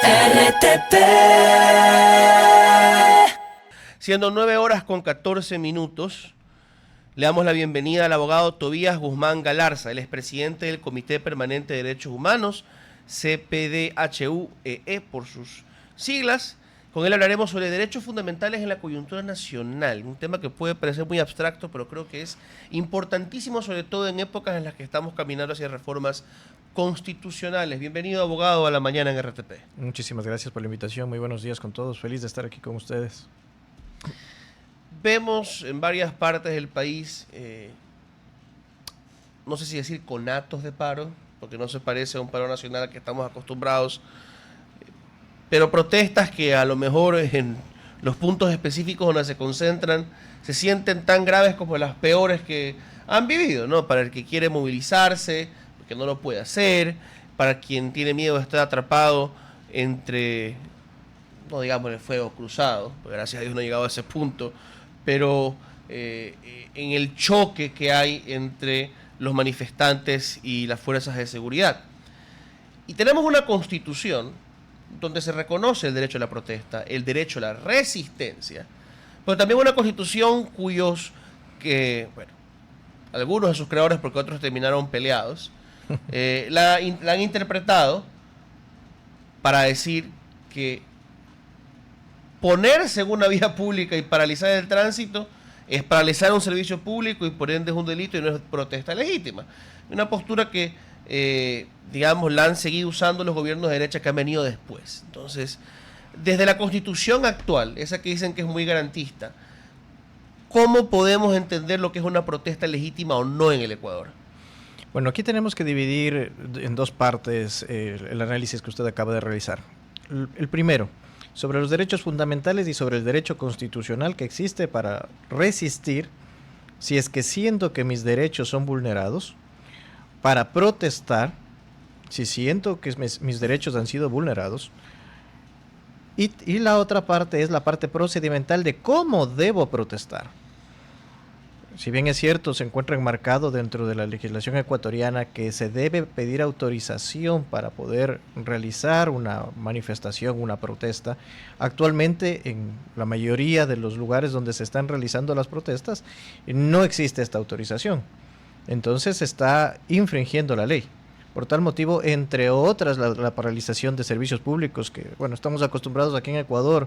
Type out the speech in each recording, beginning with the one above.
RTP. Siendo 9:14 le damos la bienvenida al abogado Tobías Guzmán Galarza. Él es presidente del Comité Permanente de Derechos Humanos, CPDHU-EE por sus siglas. Con él hablaremos sobre derechos fundamentales en la coyuntura nacional, un tema que puede parecer muy abstracto, pero creo que es importantísimo, sobre todo en épocas en las que estamos caminando hacia reformas constitucionales. Bienvenido, abogado, a la mañana en RTP. Muchísimas gracias por la invitación, muy buenos días con todos, feliz de estar aquí con ustedes. Vemos en varias partes del país, no sé si decir conatos de paro, porque no se parece a un paro nacional al que estamos acostumbrados, pero protestas que a lo mejor en los puntos específicos donde se concentran se sienten tan graves como las peores que han vivido, ¿no? Para el que quiere movilizarse, porque no lo puede hacer, para quien tiene miedo de estar atrapado entre, no digamos, el fuego cruzado, porque gracias a Dios no ha llegado a ese punto, pero en el choque que hay entre los manifestantes y las fuerzas de seguridad. Y tenemos una constitución donde se reconoce el derecho a la protesta, el derecho a la resistencia, pero también una constitución algunos de sus creadores, porque otros terminaron peleados, la han interpretado para decir que ponerse en una vía pública y paralizar el tránsito es paralizar un servicio público y por ende es un delito y no es protesta legítima. Una postura que, digamos, la han seguido usando los gobiernos de derecha que han venido después. Entonces, desde la constitución actual, esa que dicen que es muy garantista, ¿cómo podemos entender lo que es una protesta legítima o no en el Ecuador? Bueno, aquí tenemos que dividir en dos partes el análisis que usted acaba de realizar. El primero, sobre los derechos fundamentales y sobre el derecho constitucional que existe para resistir si es que siento que mis derechos son vulnerados, para protestar si siento que mis derechos han sido vulnerados, y la otra parte es la parte procedimental de cómo debo protestar. Si bien es cierto, se encuentra enmarcado dentro de la legislación ecuatoriana que se debe pedir autorización para poder realizar una manifestación, una protesta. Actualmente, en la mayoría de los lugares donde se están realizando las protestas, no existe esta autorización. Entonces se está infringiendo la ley. Por tal motivo, entre otras, la paralización de servicios públicos, que bueno, estamos acostumbrados aquí en Ecuador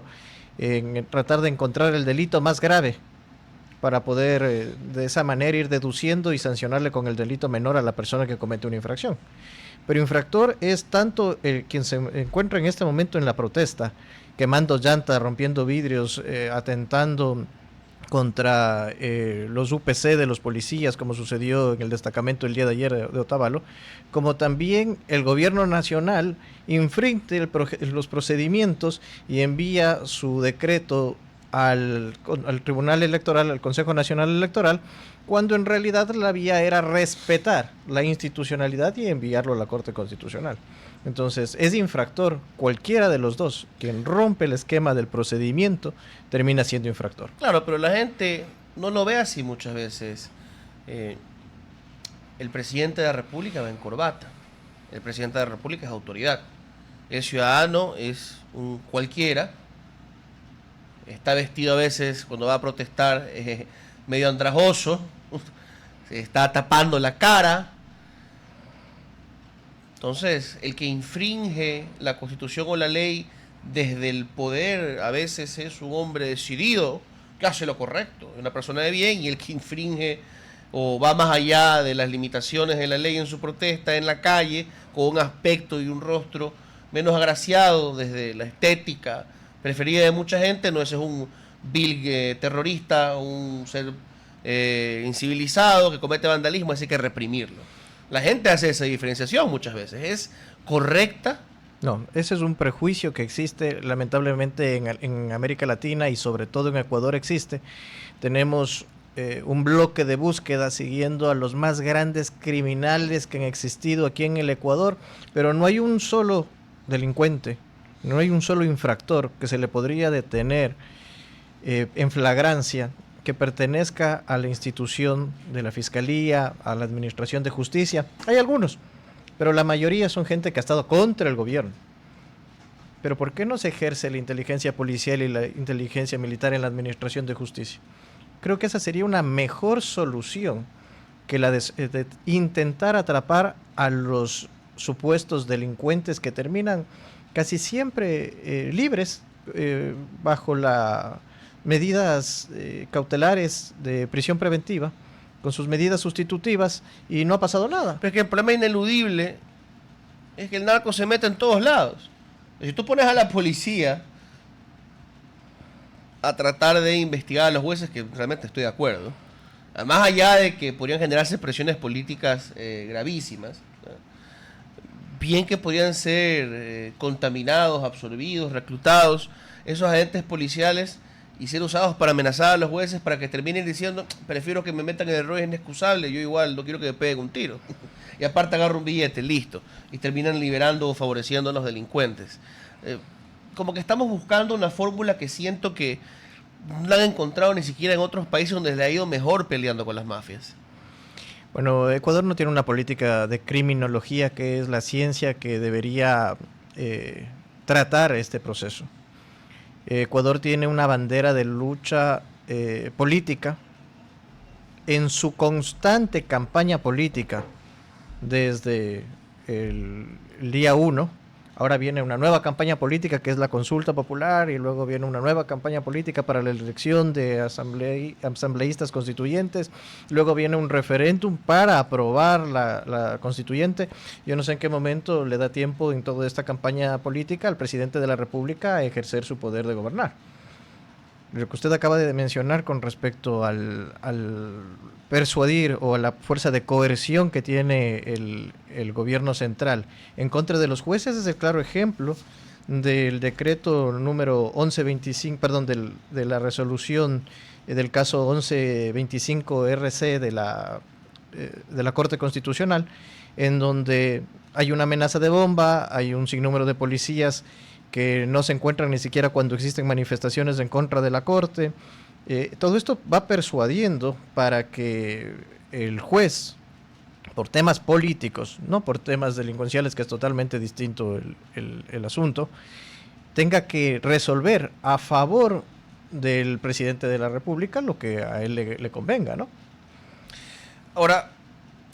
en tratar de encontrar el delito más grave, para poder de esa manera ir deduciendo y sancionarle con el delito menor a la persona que comete una infracción. Pero infractor es tanto quien se encuentra en este momento en la protesta, quemando llantas, rompiendo vidrios, atentando contra los UPC de los policías, como sucedió en el destacamento el día de ayer de Otavalo, como también el gobierno nacional infringe los procedimientos y envía su decreto al Tribunal Electoral, al Consejo Nacional Electoral, cuando en realidad la vía era respetar la institucionalidad y enviarlo a la Corte Constitucional. Entonces, es infractor cualquiera de los dos. Quien rompe el esquema del procedimiento termina siendo infractor. Claro, pero la gente no lo ve así muchas veces. El presidente de la República va en corbata. El presidente de la República es autoridad. El ciudadano es un cualquiera. Está vestido a veces, cuando va a protestar, medio andrajoso, se está tapando la cara. Entonces, el que infringe la Constitución o la ley desde el poder a veces es un hombre decidido que hace lo correcto, es una persona de bien, y el que infringe o va más allá de las limitaciones de la ley en su protesta en la calle, con un aspecto y un rostro menos agraciado desde la estética preferida de mucha gente, no, ese es un vil terrorista, un ser incivilizado que comete vandalismo, así que hay que reprimirlo. La gente hace esa diferenciación muchas veces, ¿es correcta? No, ese es un prejuicio que existe lamentablemente en América Latina y sobre todo en Ecuador existe. Tenemos un bloque de búsqueda siguiendo a los más grandes criminales que han existido aquí en el Ecuador, pero no hay un solo delincuente, no hay un solo infractor que se le podría detener en flagrancia que pertenezca a la institución de la Fiscalía, a la Administración de Justicia. Hay algunos, pero la mayoría son gente que ha estado contra el gobierno. pero ¿por qué no se ejerce la inteligencia policial y la inteligencia militar en la administración de justicia? Creo que esa sería una mejor solución que la de intentar atrapar a los supuestos delincuentes que terminan casi siempre libres bajo las medidas cautelares de prisión preventiva, con sus medidas sustitutivas, y no ha pasado nada. Pero es que el problema ineludible es que el narco se mete en todos lados. Si tú pones a la policía a tratar de investigar a los jueces, que realmente estoy de acuerdo, más allá de que podrían generarse presiones políticas gravísimas, ¿no? Bien que podrían ser contaminados, absorbidos, reclutados esos agentes policiales y ser usados para amenazar a los jueces para que terminen diciendo, prefiero que me metan en errores inexcusables, yo igual no quiero que me peguen un tiro. Y aparte agarro un billete, listo. Y terminan liberando o favoreciendo a los delincuentes. Como que estamos buscando una fórmula que siento que no la han encontrado ni siquiera en otros países donde le ha ido mejor peleando con las mafias. Bueno, Ecuador no tiene una política de criminología, que es la ciencia que debería tratar este proceso. Ecuador tiene una bandera de lucha política en su constante campaña política desde el día 1. Ahora viene una nueva campaña política que es la consulta popular, y luego viene una nueva campaña política para la elección de asambleístas constituyentes, luego viene un referéndum para aprobar la constituyente. Yo no sé en qué momento le da tiempo en toda esta campaña política al presidente de la República a ejercer su poder de gobernar. Lo que usted acaba de mencionar con respecto al persuadir o a la fuerza de coerción que tiene el gobierno central en contra de los jueces es el claro ejemplo del decreto número 1125, perdón, de la resolución del caso 1125 RC de la Corte Constitucional, en donde hay una amenaza de bomba, hay un sinnúmero de policías que no se encuentran ni siquiera cuando existen manifestaciones en contra de la Corte. Todo esto va persuadiendo para que el juez, por temas políticos, no por temas delincuenciales, que es totalmente distinto el asunto, tenga que resolver a favor del presidente de la República lo que a él le convenga, ¿no? Ahora,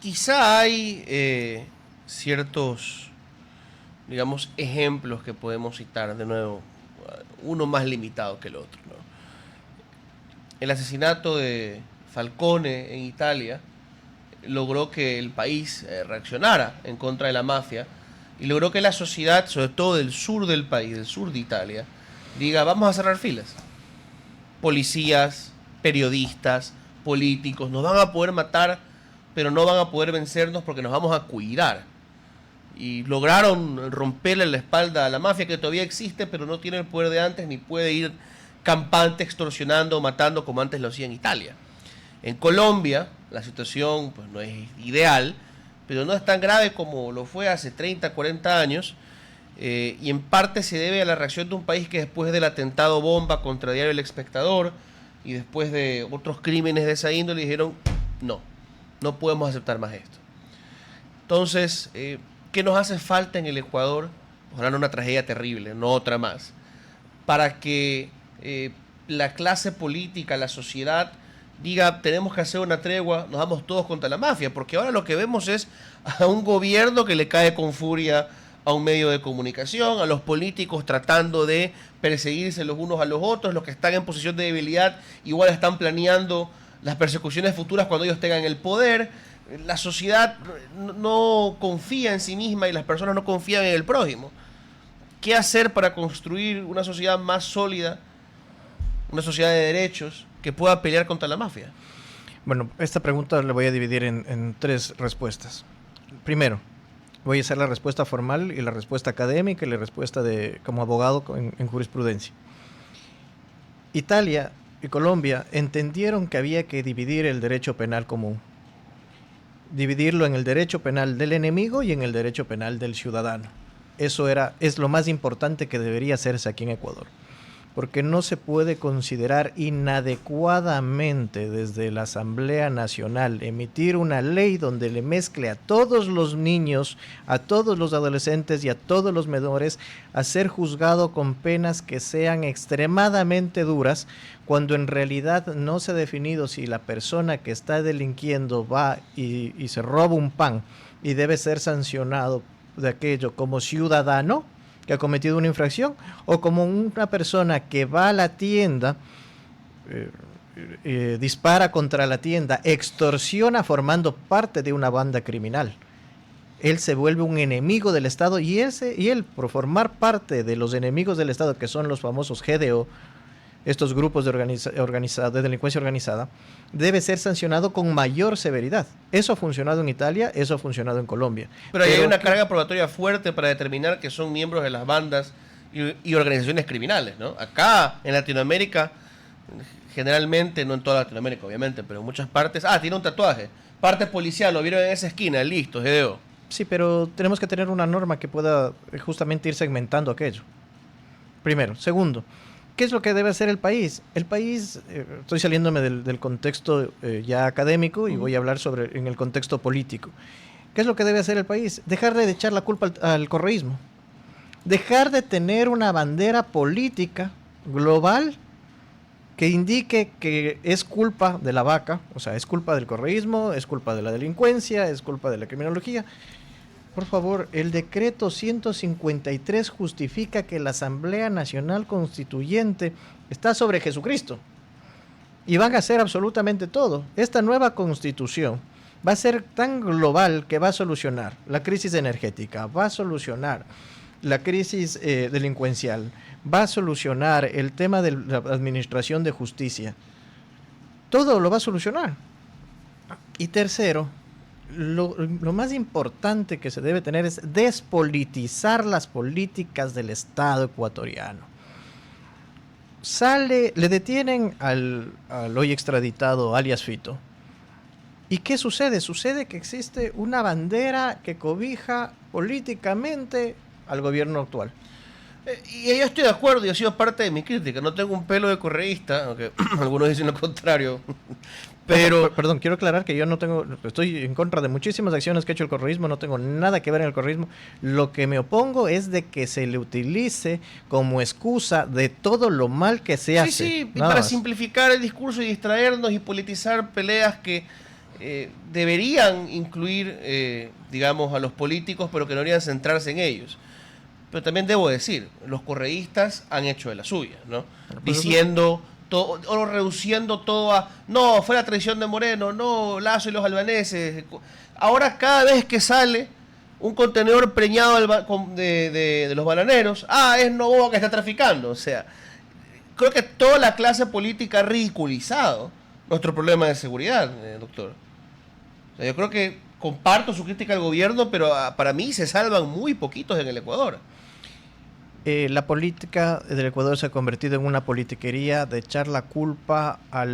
quizá hay ciertos, digamos, ejemplos que podemos citar, de nuevo, uno más limitado que el otro, ¿no? El asesinato de Falcone en Italia logró que el país reaccionara en contra de la mafia, y logró que la sociedad, sobre todo del sur del país, del sur de Italia, diga, vamos a cerrar filas. Policías, periodistas, políticos, nos van a poder matar, pero no van a poder vencernos porque nos vamos a cuidar. Y lograron romperle la espalda a la mafia, que todavía existe, pero no tiene el poder de antes, ni puede ir campante extorsionando o matando como antes lo hacía en Italia. En Colombia la situación pues no es ideal, pero no es tan grave como lo fue hace 30, 40 años, y en parte se debe a la reacción de un país que después del atentado bomba contra Diario El Espectador y después de otros crímenes de esa índole dijeron, no podemos aceptar más esto. Entonces, ¿qué nos hace falta en el Ecuador? Ojalá no una tragedia terrible, no otra más, para que la clase política, la sociedad diga, tenemos que hacer una tregua, nos vamos todos contra la mafia, porque ahora lo que vemos es a un gobierno que le cae con furia a un medio de comunicación, a los políticos tratando de perseguirse los unos a los otros, los que están en posición de debilidad igual están planeando las persecuciones futuras cuando ellos tengan el poder. La sociedad no confía en sí misma y las personas no confían en el prójimo. ¿Qué hacer para construir una sociedad más sólida, una sociedad de derechos que pueda pelear contra la mafia? Bueno, esta pregunta la voy a dividir en tres respuestas. Primero, voy a hacer la respuesta formal y la respuesta académica y la respuesta como abogado en jurisprudencia. Italia y Colombia entendieron que había que dividir el derecho penal común. Dividirlo en el derecho penal del enemigo y en el derecho penal del ciudadano. Eso es lo más importante que debería hacerse aquí en Ecuador. porque no se puede considerar inadecuadamente desde la Asamblea Nacional emitir una ley donde le mezcle a todos los niños, a todos los adolescentes y a todos los menores a ser juzgado con penas que sean extremadamente duras, cuando en realidad no se ha definido si la persona que está delinquiendo va y se roba un pan y debe ser sancionado de aquello como ciudadano que ha cometido una infracción, o como una persona que va a la tienda, dispara contra la tienda, extorsiona formando parte de una banda criminal. Él se vuelve un enemigo del Estado, y él, por formar parte de los enemigos del Estado, que son los famosos GDO, estos grupos de delincuencia organizada, debe ser sancionado con mayor severidad. Eso ha funcionado en Italia, eso ha funcionado en Colombia. Pero hay una carga probatoria fuerte para determinar que son miembros de las bandas y organizaciones criminales, ¿no? Acá, en Latinoamérica, generalmente, no en toda Latinoamérica, obviamente, pero en muchas partes, tiene un tatuaje, parte policial, lo vieron en esa esquina, listo, GDO. Sí, pero tenemos que tener una norma que pueda justamente ir segmentando aquello. Primero. Segundo, ¿qué es lo que debe hacer el país? El país, estoy saliéndome del contexto ya académico y voy a hablar en el contexto político. ¿Qué es lo que debe hacer el país? Dejar de echar la culpa al correísmo. Dejar de tener una bandera política global que indique que es culpa de la vaca, o sea, es culpa del correísmo, es culpa de la delincuencia, es culpa de la criminología. Por favor, el decreto 153 justifica que la Asamblea Nacional Constituyente está sobre Jesucristo y van a hacer absolutamente todo. Esta nueva constitución va a ser tan global que va a solucionar la crisis energética, va a solucionar la crisis delincuencial, va a solucionar el tema de la administración de justicia. Todo lo va a solucionar. Y tercero, lo más importante que se debe tener es despolitizar las políticas del Estado ecuatoriano. Le detienen al hoy extraditado alias Fito. ¿Y qué sucede? Sucede que existe una bandera que cobija políticamente al gobierno actual. Y yo estoy de acuerdo y ha sido parte de mi crítica. No tengo un pelo de correísta, aunque algunos dicen lo contrario. Pero perdón, quiero aclarar que yo estoy en contra de muchísimas acciones que ha hecho el correísmo, no tengo nada que ver en el correísmo. Lo que me opongo es de que se le utilice como excusa de todo lo mal que se hace. Sí, y para simplificar el discurso y distraernos y politizar peleas que deberían incluir, digamos, a los políticos, pero que no deberían centrarse en ellos. Pero también debo decir, los correístas han hecho de la suya, ¿no? Diciendo todo, o reduciendo todo a, no, fue la traición de Moreno, no, Lazo y los albaneses. Ahora cada vez que sale un contenedor preñado de los bananeros, es Noboa que está traficando. O sea, creo que toda la clase política ha ridiculizado nuestro problema de seguridad, doctor. O sea, yo creo que comparto su crítica al gobierno, pero para mí se salvan muy poquitos en el Ecuador. La política del Ecuador se ha convertido en una politiquería de echar la culpa a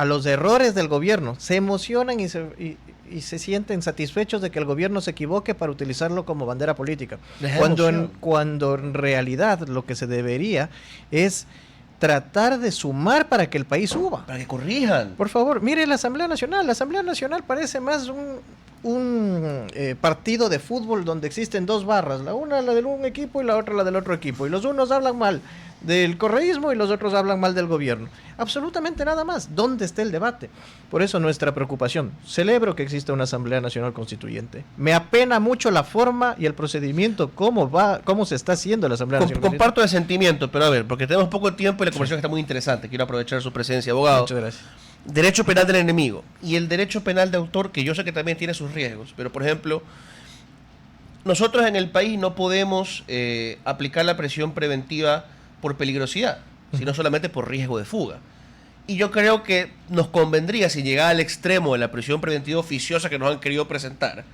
los errores del gobierno. Se emocionan y se sienten satisfechos de que el gobierno se equivoque para utilizarlo como bandera política. Cuando en realidad lo que se debería es tratar de sumar para que el país suba. Para que corrijan. Por favor, mire la Asamblea Nacional. La Asamblea Nacional parece más un partido de fútbol donde existen dos barras, la de un equipo y la otra la del otro equipo, y los unos hablan mal del correísmo y los otros hablan mal del gobierno. Absolutamente nada más. ¿Dónde está el debate? Por eso nuestra preocupación. Celebro que exista una Asamblea Nacional Constituyente. Me apena mucho la forma y el procedimiento, cómo se está haciendo la Asamblea Nacional Constituyente. Comparto el sentimiento, pero a ver, porque tenemos poco tiempo y la conversación está muy interesante. Quiero aprovechar su presencia, abogado. Muchas gracias. Derecho penal del enemigo y el derecho penal de autor, que yo sé que también tiene sus riesgos, pero por ejemplo, nosotros en el país no podemos aplicar la prisión preventiva por peligrosidad, sino solamente por riesgo de fuga. Y yo creo que nos convendría, si llegara al extremo de la prisión preventiva oficiosa que nos han querido presentar,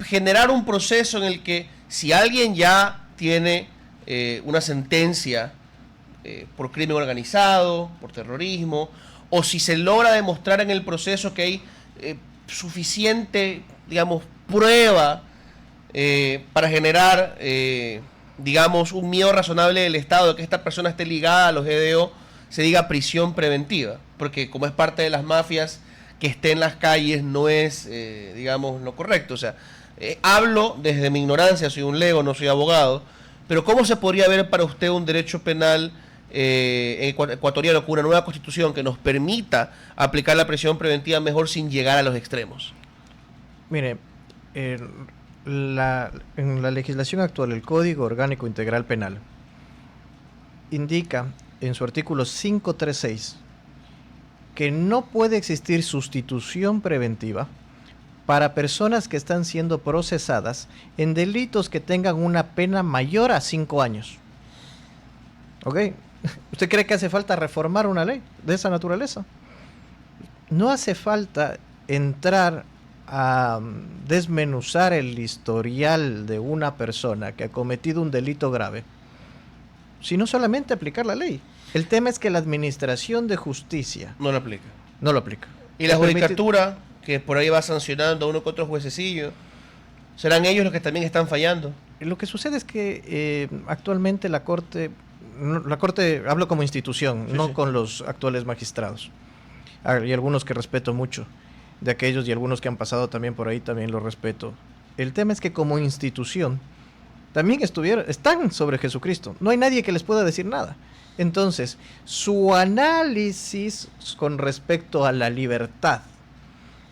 generar un proceso en el que si alguien ya tiene una sentencia por crimen organizado, por terrorismo, o si se logra demostrar en el proceso que hay suficiente, digamos, prueba para generar digamos, un miedo razonable del Estado de que esta persona esté ligada a los GDO, se diga prisión preventiva, porque como es parte de las mafias, que esté en las calles no es, digamos, lo correcto. O sea, hablo desde mi ignorancia, soy un lego, no soy abogado, pero ¿cómo se podría ver para usted un derecho penal ecuatoriano con una nueva constitución que nos permita aplicar la prisión preventiva mejor sin llegar a los extremos? Mire, en la legislación actual, el Código Orgánico Integral Penal indica en su artículo 536 que no puede existir sustitución preventiva para personas que están siendo procesadas en delitos que tengan una pena mayor a 5 años. ¿Ok? ¿Usted cree que hace falta reformar una ley de esa naturaleza? No hace falta entrar a desmenuzar el historial de una persona que ha cometido un delito grave, sino solamente aplicar la ley. El tema es que la administración de justicia no lo aplica. No lo aplica. Y la judicatura, que por ahí va sancionando a uno que otro juececillo, ¿serán ellos los que también están fallando? Lo que sucede es que actualmente la Corte, hablo como institución, sí, no sí, con los actuales magistrados. Hay algunos que respeto mucho, de aquellos y algunos que han pasado también por ahí, también los respeto. El tema es que como institución también están sobre Jesucristo. No hay nadie que les pueda decir nada. Entonces, su análisis con respecto a la libertad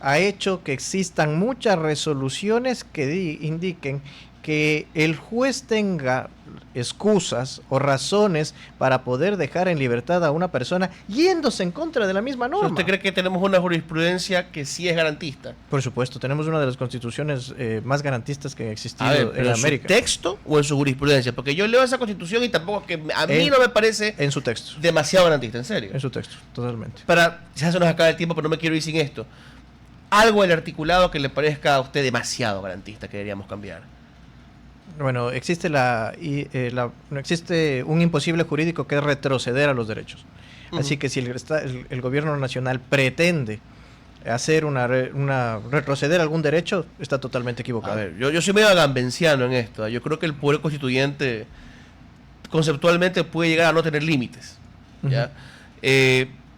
ha hecho que existan muchas resoluciones que indiquen que el juez tenga excusas o razones para poder dejar en libertad a una persona yéndose en contra de la misma norma. ¿Usted cree que tenemos una jurisprudencia que sí es garantista? Por supuesto, tenemos una de las constituciones más garantistas que ha existido en América. ¿En su texto o en su jurisprudencia? Porque yo leo esa constitución y tampoco, que a mí no me parece en su texto demasiado garantista, en serio. En su texto, totalmente. Ya se nos acaba el tiempo, pero no me quiero ir sin esto. Algo del articulado que le parezca a usted demasiado garantista que deberíamos cambiar. Bueno, existe no existe un imposible jurídico que es retroceder a los derechos. Así que si el gobierno nacional pretende hacer retroceder algún derecho, está totalmente equivocado. A ver, yo soy medio agambenciano en esto. Yo creo que el poder constituyente conceptualmente puede llegar a no tener límites, ¿ya?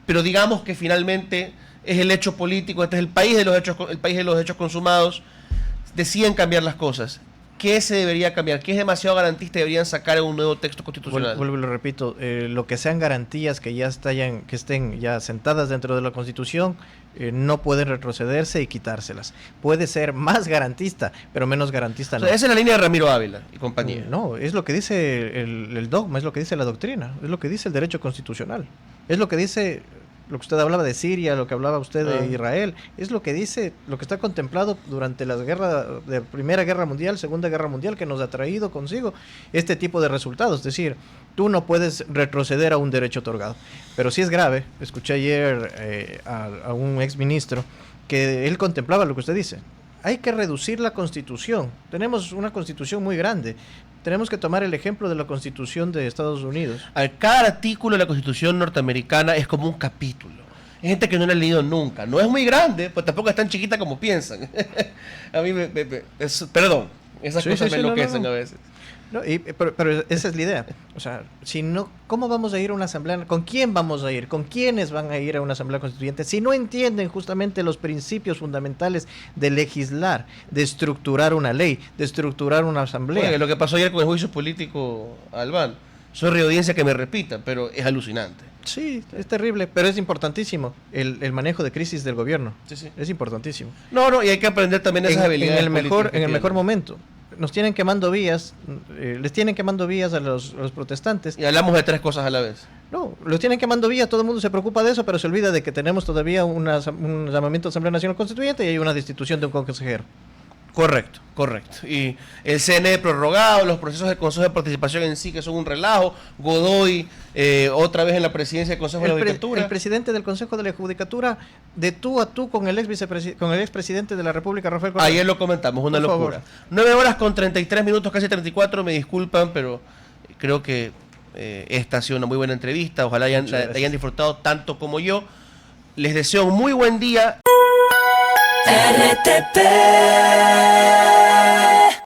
Pero digamos que finalmente es el hecho político, este es el país de los hechos consumados, deciden cambiar las cosas. ¿Qué se debería cambiar? ¿Qué es demasiado garantista y deberían sacar en un nuevo texto constitucional? Vuelvo y lo repito, lo que sean garantías que estén ya sentadas dentro de la Constitución, no pueden retrocederse y quitárselas. Puede ser más garantista, pero menos garantista no. O sea, esa es la línea de Ramiro Ávila y compañía. No, es lo que dice el dogma, es lo que dice la doctrina, es lo que dice el derecho constitucional, es lo que dice lo que usted hablaba de Siria, lo que hablaba usted de Israel, es lo que dice, lo que está contemplado durante las guerras de Primera Guerra Mundial, Segunda Guerra Mundial, que nos ha traído consigo este tipo de resultados. Es decir, tú no puedes retroceder a un derecho otorgado. Pero sí es grave, escuché ayer a un exministro que él contemplaba lo que usted dice. Hay que reducir la Constitución. Tenemos una Constitución muy grande. Tenemos que tomar el ejemplo de la Constitución de Estados Unidos. Cada artículo de la Constitución norteamericana es como un capítulo. Hay gente que no la ha leído nunca. No es muy grande, pues tampoco es tan chiquita como piensan. A mí perdón, esas cosas me enloquecen a veces. No, pero esa es la idea. O sea, si no, ¿cómo vamos a ir a una asamblea? ¿Con quién vamos a ir? ¿Con quiénes van a ir a una asamblea constituyente? Si no entienden justamente los principios fundamentales de legislar, de estructurar una ley, de estructurar una asamblea. Oye, lo que pasó ayer con el juicio político a Albán. Soy reaudiencia que me repita, pero es alucinante. Sí, es terrible, pero es importantísimo el manejo de crisis del gobierno. Sí. Es importantísimo. No, y hay que aprender también esas habilidades. En el mejor momento. Nos tienen quemando vías, les tienen quemando vías a los protestantes. Y hablamos de tres cosas a la vez. No, los tienen quemando vías, todo el mundo se preocupa de eso, pero se olvida de que tenemos todavía un llamamiento de Asamblea Nacional Constituyente y hay una destitución de un consejero. Correcto. Y el CNE prorrogado, los procesos del Consejo de Participación en sí, que son un relajo. Godoy, otra vez en la presidencia del Consejo de la Judicatura. El presidente del Consejo de la Judicatura, de tú a tú con el expresidente de la República, Rafael Correa. Ayer lo comentamos, una locura. 9 horas con 33 minutos, casi 34, me disculpan, pero creo que esta ha sido una muy buena entrevista. Ojalá la hayan disfrutado tanto como yo. Les deseo un muy buen día. RTP